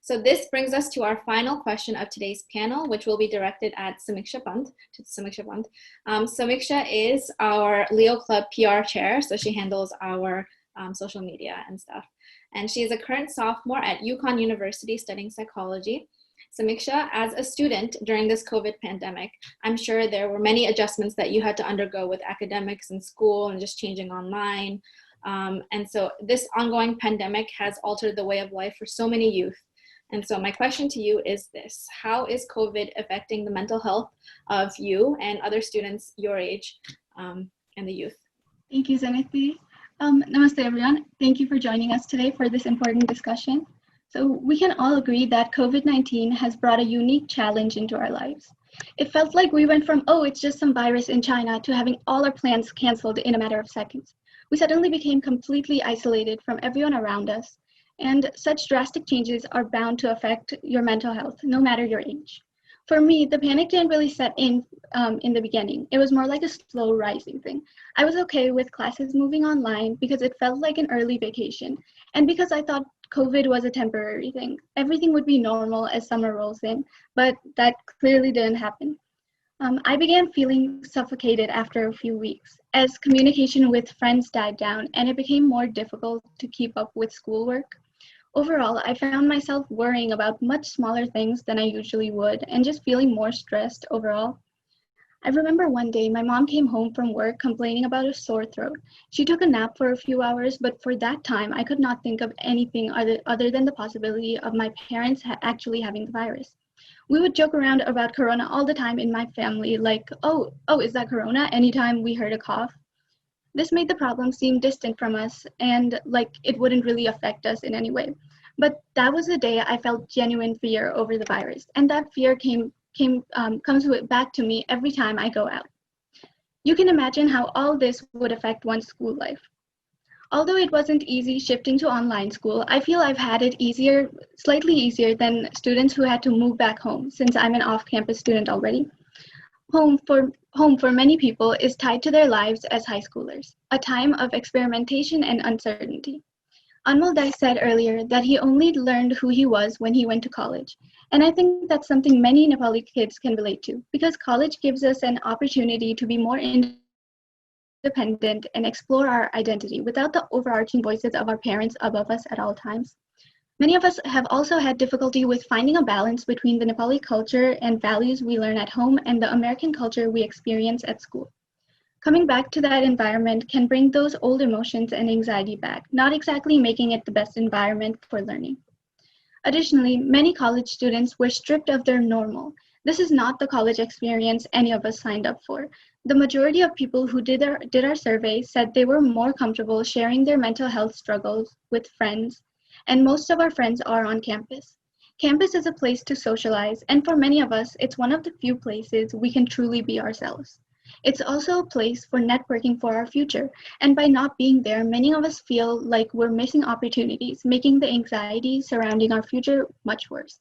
So this brings us to our final question of today's panel, which will be directed at Samiksha Pant. Samiksha is our Leo Club PR chair, so she handles our social media and stuff. And she is a current sophomore at UConn University studying psychology. Samiksha, as a student during this COVID pandemic, I'm sure there were many adjustments that you had to undergo with academics and school and just changing online. And so this ongoing pandemic has altered the way of life for so many youth. And so my question to you is this: how is COVID affecting the mental health of you and other students your age and the youth? Thank you, Zenithy. Namaste, everyone. Thank you for joining us today for this important discussion. So we can all agree that COVID-19 has brought a unique challenge into our lives. It felt like we went from, oh, it's just some virus in China, to having all our plans canceled in a matter of seconds. We suddenly became completely isolated from everyone around us. And such drastic changes are bound to affect your mental health, no matter your age. For me, the panic didn't really set in the beginning. It was more like a slow rising thing. I was okay with classes moving online because it felt like an early vacation, and because I thought COVID was a temporary thing. Everything would be normal as summer rolls in, but that clearly didn't happen. I began feeling suffocated after a few weeks as communication with friends died down and it became more difficult to keep up with schoolwork. Overall, I found myself worrying about much smaller things than I usually would and just feeling more stressed overall. I remember one day my mom came home from work complaining about a sore throat. She took a nap for a few hours, but for that time, I could not think of anything other than the possibility of my parents actually having the virus. We would joke around about corona all the time in my family, like, oh, is that corona? Anytime we heard a cough. This made the problem seem distant from us and like it wouldn't really affect us in any way. But that was the day I felt genuine fear over the virus, and that fear comes back to me every time I go out. You can imagine how all this would affect one's school life. Although it wasn't easy shifting to online school, I feel I've had it slightly easier than students who had to move back home, since I'm an off-campus student already. Home for many people is tied to their lives as high schoolers, a time of experimentation and uncertainty. Anmol Dai said earlier that he only learned who he was when he went to college. And I think that's something many Nepali kids can relate to, because college gives us an opportunity to be more independent and explore our identity without the overarching voices of our parents above us at all times. Many of us have also had difficulty with finding a balance between the Nepali culture and values we learn at home and the American culture we experience at school. Coming back to that environment can bring those old emotions and anxiety back, not exactly making it the best environment for learning. Additionally, many college students were stripped of their normal. This is not the college experience any of us signed up for. The majority of people who did our survey said they were more comfortable sharing their mental health struggles with friends, and most of our friends are on campus. Campus is a place to socialize, and for many of us, it's one of the few places we can truly be ourselves. It's also a place for networking for our future, and by not being there, many of us feel like we're missing opportunities, making the anxiety surrounding our future much worse.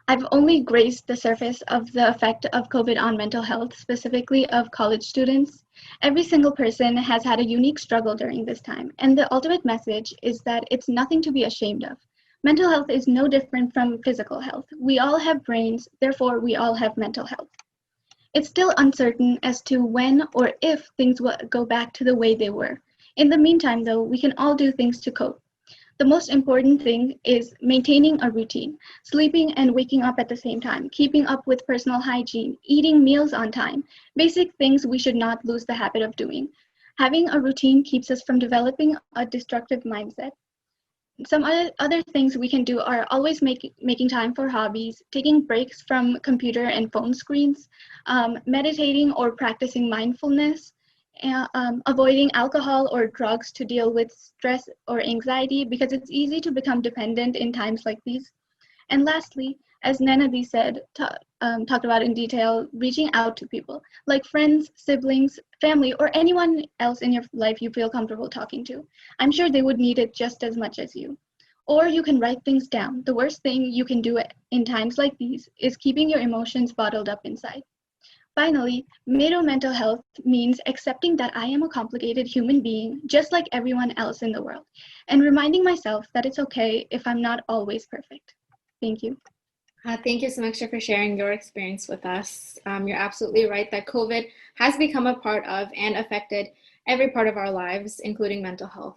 I've only grazed the surface of the effect of COVID on mental health, specifically of college students. Every single person has had a unique struggle during this time, and the ultimate message is that it's nothing to be ashamed of. Mental health is no different from physical health. We all have brains, therefore we all have mental health. It's still uncertain as to when or if things will go back to the way they were. In the meantime, though, we can all do things to cope. The most important thing is maintaining a routine, sleeping and waking up at the same time, keeping up with personal hygiene, eating meals on time, basic things we should not lose the habit of doing. Having a routine keeps us from developing a destructive mindset. Some other things we can do are always making time for hobbies, taking breaks from computer and phone screens, meditating or practicing mindfulness, avoiding alcohol or drugs to deal with stress or anxiety, because it's easy to become dependent in times like these. And lastly, as Nanadi said, talked about in detail, reaching out to people like friends, siblings, family, or anyone else in your life you feel comfortable talking to. I'm sure they would need it just as much as you. Or you can write things down. The worst thing you can do in times like these is keeping your emotions bottled up inside. Finally, Mero mental health means accepting that I am a complicated human being just like everyone else in the world, and reminding myself that it's okay if I'm not always perfect. Thank you. Thank you, Samiksha, for sharing your experience with us. You're absolutely right that COVID has become a part of and affected every part of our lives, including mental health.